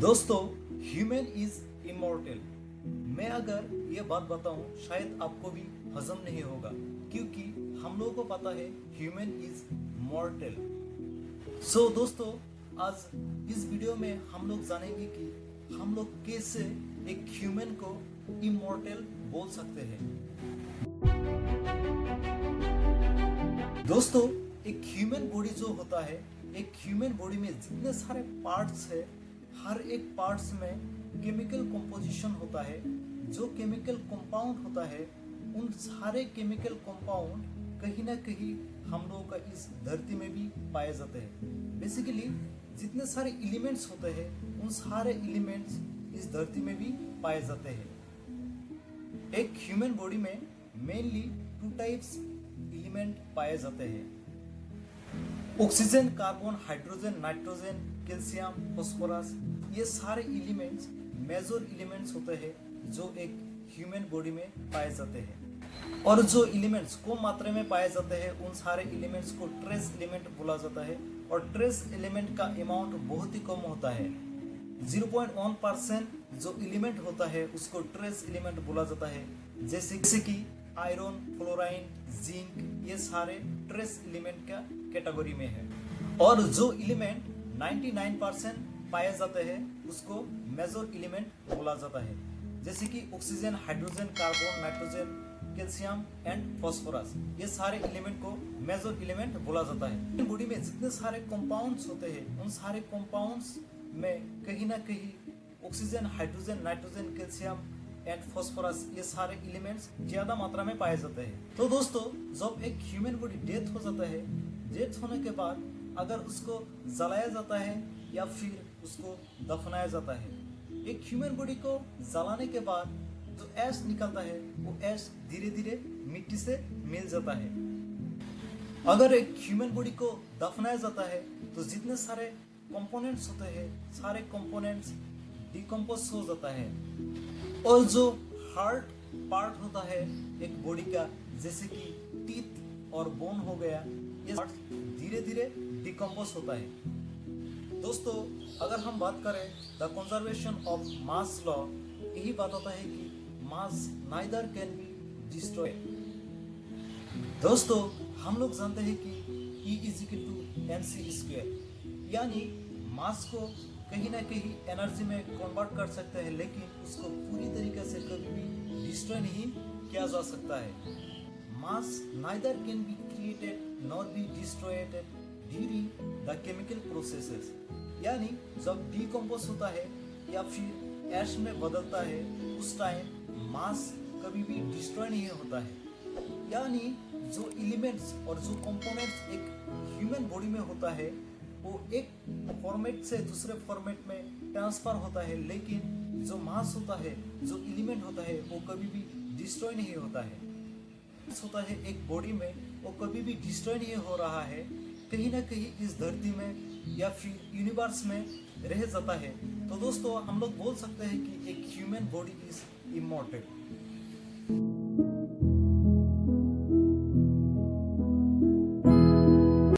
दोस्तों, human is immortal. मैं अगर ये बात बताऊं शायद आपको भी हजम नहीं होगा, क्योंकि हम लोगों को पता है ह्यूमन इज मॉर्टल। सो दोस्तों, आज इस वीडियो में हम लोग जानेंगे कि हम लोग कैसे एक ह्यूमन को इमॉर्टल बोल सकते हैं। दोस्तों, एक ह्यूमन बॉडी जो होता है, एक ह्यूमन बॉडी में जितने सारे पार्ट्स है, हर एक पार्ट्स में केमिकल कंपोजिशन होता है। जो केमिकल कंपाउंड होता है, उन सारे केमिकल कंपाउंड कहीं ना कहीं हम लोगों का इस धरती में भी पाए जाते हैं। बेसिकली जितने सारे एलिमेंट्स होते हैं, उन सारे एलिमेंट्स इस धरती में भी पाए जाते हैं। एक ह्यूमन बॉडी में मेनली 2 टाइप्स एलिमेंट पाए जाते हैं: oxygen, carbon, hydrogen, nitrogen, calcium, phosphorus. ये सारे एलिमेंट्स मेजर एलिमेंट्स होते हैं जो एक ह्यूमन बॉडी में पाए जाते हैं। और जो एलिमेंट्स कम मात्रा में पाए जाते हैं, उन सारे एलिमेंट्स को ट्रेस एलिमेंट बोला जाता है। और ट्रेस एलिमेंट का अमाउंट बहुत ही कम होता है। 0.1% जो एलिमेंट होता है उसको ट्रेस एलिमेंट बोला जाता है। जैसे कि आयरन, फ्लोराइन, जिंक, ये सारे ट्रेस एलिमेंट का कैटेगरी में है। और जो एलिमेंट 99% पाए जाते हैं उसको मेजर एलिमेंट बोला जाता है। जैसे कि oxygen, hydrogen, carbon, nitrogen, calcium and phosphorus. ये सारे एलिमेंट को मेजर एलिमेंट बोला जाता है। बॉडी में जितने सारे कंपाउंड्स होते हैं, उन सारे कंपाउंड्स में कहीं ना कहीं oxygen, hydrogen, nitrogen, calcium and phosphorus, ये सारे एलिमेंट्स ज्यादा मात्रा में पाए जाते हैं। तो दोस्तों, जब एक ह्यूमन बॉडी डेथ हो जाता है, डेथ होने के बाद अगर उसको जलाया जाता है या फिर उसको दफनाया जाता है, एक ह्यूमन बॉडी को जलाने के बाद जो ऐश निकलता है, वो ऐश धीरे धीरे मिट्टी से मिल जाता है। अगर एक ह्यूमन बॉडी को दफनाया जाता है तो जितने सारे कंपोनेंट्स होते हैं, सारे कंपोनेंट्स डिकम्पोज हो जाता है। और जो हार्ट पार्ट होता है एक बॉडी का, जैसे कि टीथ और बोन हो गया, ये धीरे धीरे डिकम्पोज होता है। दोस्तों, अगर हम बात करें the conservation of mass law, यही बात होता है कि mass neither can be destroyed. दोस्तों, हम लोग जानते हैं कि E=mc², यानी मास को कहीं ना कहीं एनर्जी में कन्वर्ट कर सकते हैं, लेकिन उसको पूरी तरीके से कभी भी डिस्ट्रॉय नहीं किया जा सकता है। Mass neither can be created nor be destroyed during the chemical processes, यानी जब डिकम्पोज होता है या फिर ऐश में बदलता है, उस टाइम मास कभी भी डिस्ट्रॉय नहीं होता है। यानी जो एलिमेंट्स और जो कंपोनेंट्स एक ह्यूमन बॉडी में होता है, वो एक फॉर्मेट से दूसरे फॉर्मेट में ट्रांसफर होता है, लेकिन जो मास होता है, जो एलिमेंट होता है, वो कभी भी डिस्ट्रॉय नहीं होता है। होता है एक बॉडी में, वो कभी भी डिस्ट्रॉय नहीं हो रहा है, कहीं ना कहीं इस धरती में या फिर यूनिवर्स में रह जाता है। तो दोस्तों, हम लोग बोल सकते हैं कि एक ह्यूमन बॉडी इज इमॉर्टल।